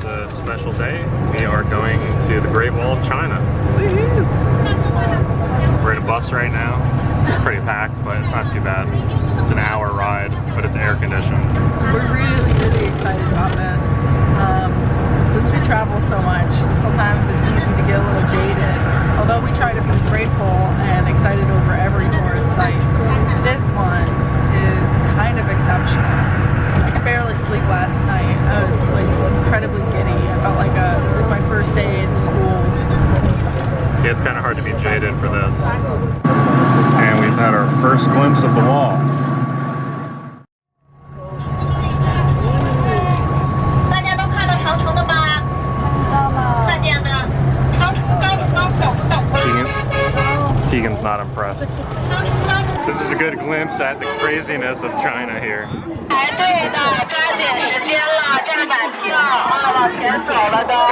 is a special day. We are going to the Great Wall of China. We're in a bus right now. It's pretty packed, but it's not too bad. It's an hour ride, but it's air conditioned. We're really excited about this. Since we travel so much, sometimes it's easy to get a little jaded. Although we try to be grateful and excited over every tourist site, this one is kind of exceptional. I could barely sleep last night. I was like incredibly giddy. I felt like it was my first day at school. Yeah, it's kind of hard to be jaded for this. And we've had our first glimpse of the wall. Keegan's not impressed. This is a good glimpse at the craziness of China here.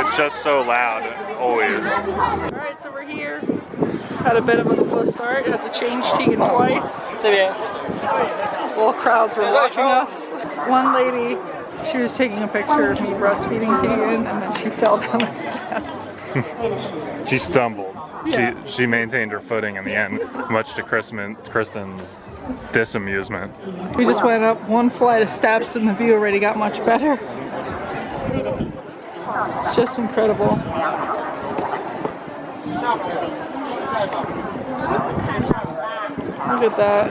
It's just so loud, always. Alright, so we're here. Had a bit of a slow start. Had to change Tegan twice. While crowds were watching us. One lady, she was taking a picture of me breastfeeding Tegan, and then she fell down the steps. She stumbled. Yeah. She maintained her footing in the end, much to Kristen's disamusement. We just went up one flight of steps and the view already got much better. It's just incredible. Look at that.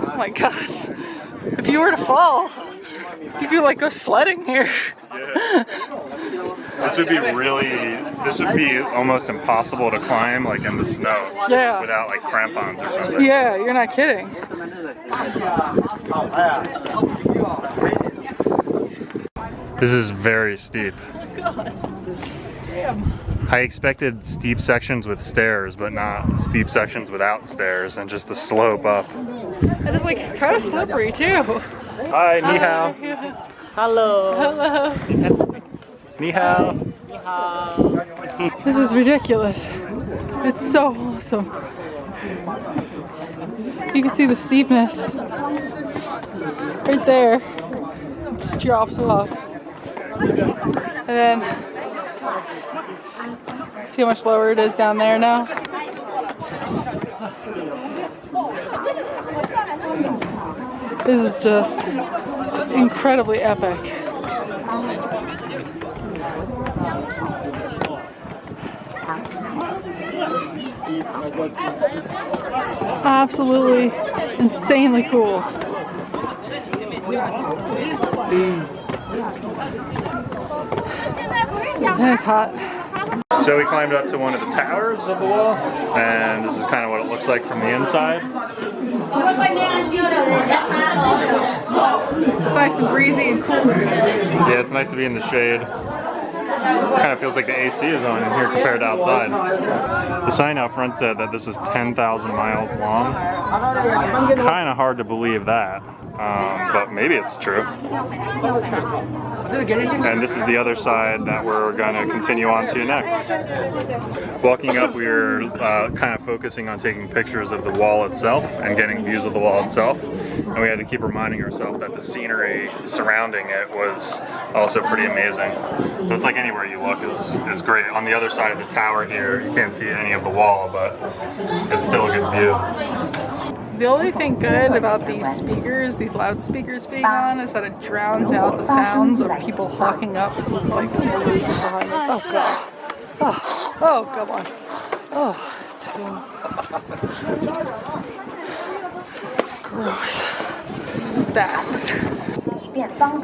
Oh my gosh. If you were to fall, you could like go sledding here. Yeah. This would be almost impossible to climb like in the snow. Yeah. Without like crampons or something. Yeah, you're not kidding. This is very steep. Oh god. Damn. I expected steep sections with stairs, but not steep sections without stairs and just a slope up. And it's like kind of slippery too. Hi, ni hao. Hello. Hello. Ni hao. This is ridiculous. It's so awesome. You can see the steepness right there. It just drops off. And then see how much lower it is down there now? This is just incredibly epic. Absolutely insanely cool. And it's hot. So we climbed up to one of the towers of the wall, and this is kind of what it looks like from the inside. It's nice and breezy and cool. Yeah, it's nice to be in the shade. Kind of feels like the AC is on in here compared to outside. The sign out front said that this is 10,000 miles long. It's kind of hard to believe that, but maybe it's true. And this is the other side that we're going to continue on to next. Walking up, we were kind of focusing on taking pictures of the wall itself and getting views of the wall itself. And we had to keep reminding ourselves that the scenery surrounding it was also pretty amazing. So it's like anywhere you look is great. On the other side of the tower here, you can't see any of the wall, but it's still a good view. The only thing good about these speakers, these loudspeakers being on, is that it drowns out the sounds of people hawking up like behind it. Oh god. Oh, come on. Oh, it's gross. That.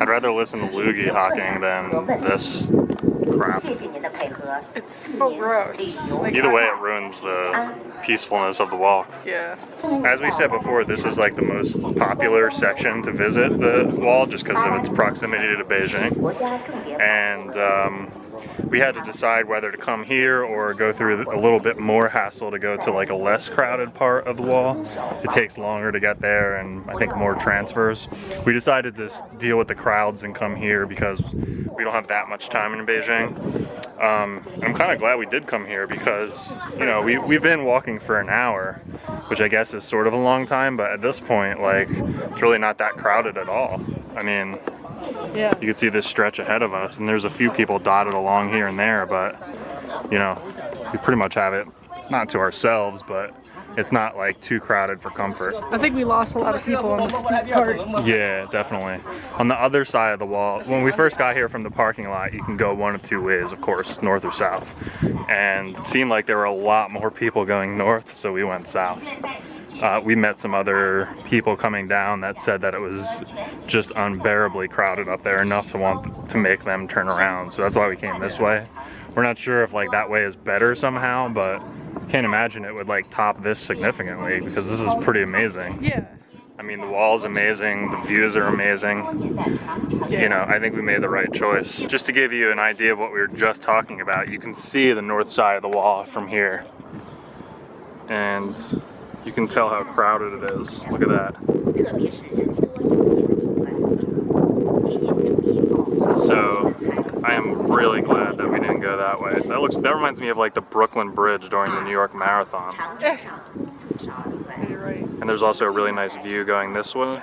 I'd rather listen to loogie hawking than this crap. It's so gross. Like, Either way, it ruins the peacefulness of the walk. Yeah. As we said before, this is like the most popular section to visit the wall just because of its proximity to Beijing. And we had to decide whether to come here or go through a little bit more hassle to go to like a less crowded part of the wall. It takes longer to get there and I think more transfers. We decided to deal with the crowds and come here because we don't have that much time in Beijing. I'm kind of glad we did come here because, you know, we've been walking for an hour, which I guess is sort of a long time, but at this point, like, it's really not that crowded at all. I mean, Yeah. you can see this stretch ahead of us, and there's a few people dotted along here and there, but, you know, we pretty much have it, not to ourselves, but it's not like too crowded for comfort. I think we lost a lot of people on the steep part. Yeah, definitely. On the other side of the wall, when we first got here from the parking lot, you can go one of two ways, of course, north or south. And it seemed like there were a lot more people going north, so we went south. We met some other people coming down that said that it was just unbearably crowded up there, enough to want to make them turn around. So that's why we came this way. We're not sure if like that way is better somehow, but can't imagine it would like top this significantly because this is pretty amazing. Yeah. I mean, the wall's amazing, the views are amazing. You know, I think we made the right choice. Just to give you an idea of what we were just talking about, you can see the north side of the wall from here. And you can tell how crowded it is. Look at that. So, I am really glad that we didn't go that way. That reminds me of like the Brooklyn Bridge during the New York Marathon. You're right. And there's also a really nice view going this way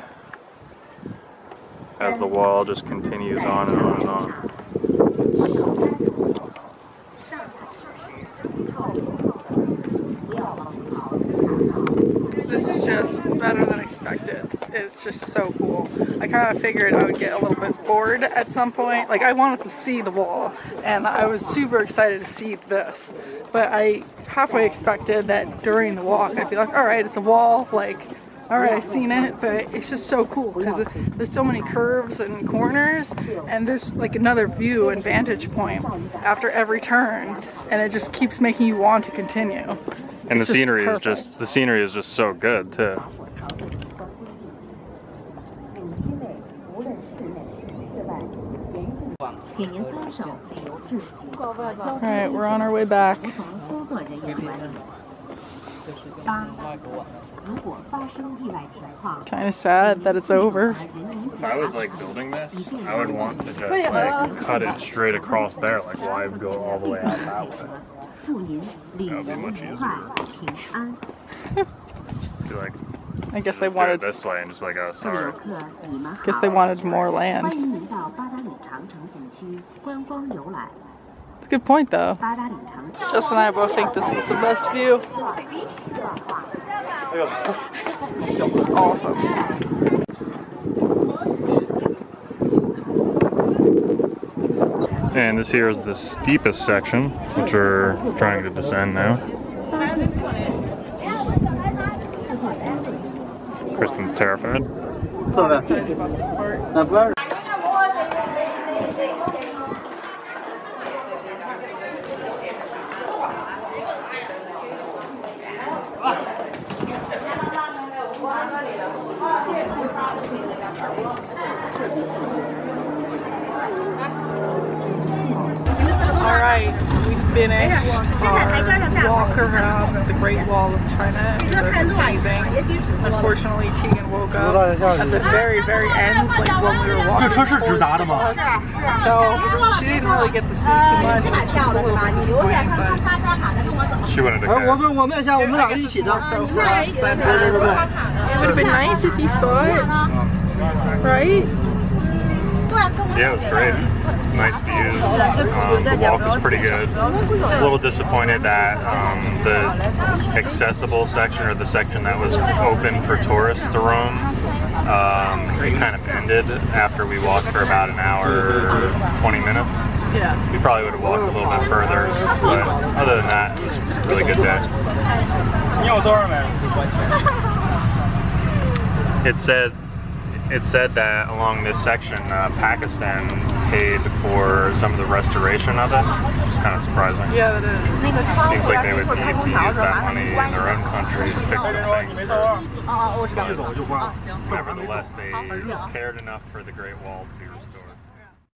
as the wall just continues on and on and on. This is just better than expected. It's just so cool. I kind of figured I would get a little bit bored at some point. Like, I wanted to see the wall, and I was super excited to see this. But I halfway expected that during the walk, I'd be like, all right, it's a wall, like, all right, I've seen it, but it's just so cool because there's so many curves and corners, and there's like another view and vantage point after every turn, and it just keeps making you want to continue. And It's the scenery perfect. the scenery is just so good too. All right, we're on our way back. Kind of sad that it's over. If I was like building this, I would want to just like cut it straight across there. Like, why go all the way out that way? That would be much easier. Be like, I guess they just do it wanted. this way and just be like, oh, sorry. Guess they wanted more land. It's a good point, though. Jess and I both think this is the best view. Awesome. And this here is the steepest section, which we're trying to descend now. Kristen's terrified. I'm excited about this part. Alright, we finished our walk around the Great Wall of China. It was amazing. Unfortunately, Tegan woke up at the very, very ends, like when we were walking towards the bus. So she didn't really get to see too much, which was a little bit disappointing, but She wanted to go. I guess it's more so for us than her, but it would have been nice if you saw it, right? Yeah, it was great. Nice views. The walk was pretty good. A little disappointed that the accessible section, or the section that was open for tourists to roam, it kind of ended after we walked for about an hour, 20 minutes. Yeah. We probably would have walked a little bit further, but other than that, it was a really good day. It said that along this section, Pakistan paid for some of the restoration of it, which is kind of surprising. Yeah, that is. Seems like they would need to use that money in their own country to fix some things. Nevertheless, they cared enough for the Great Wall to be restored.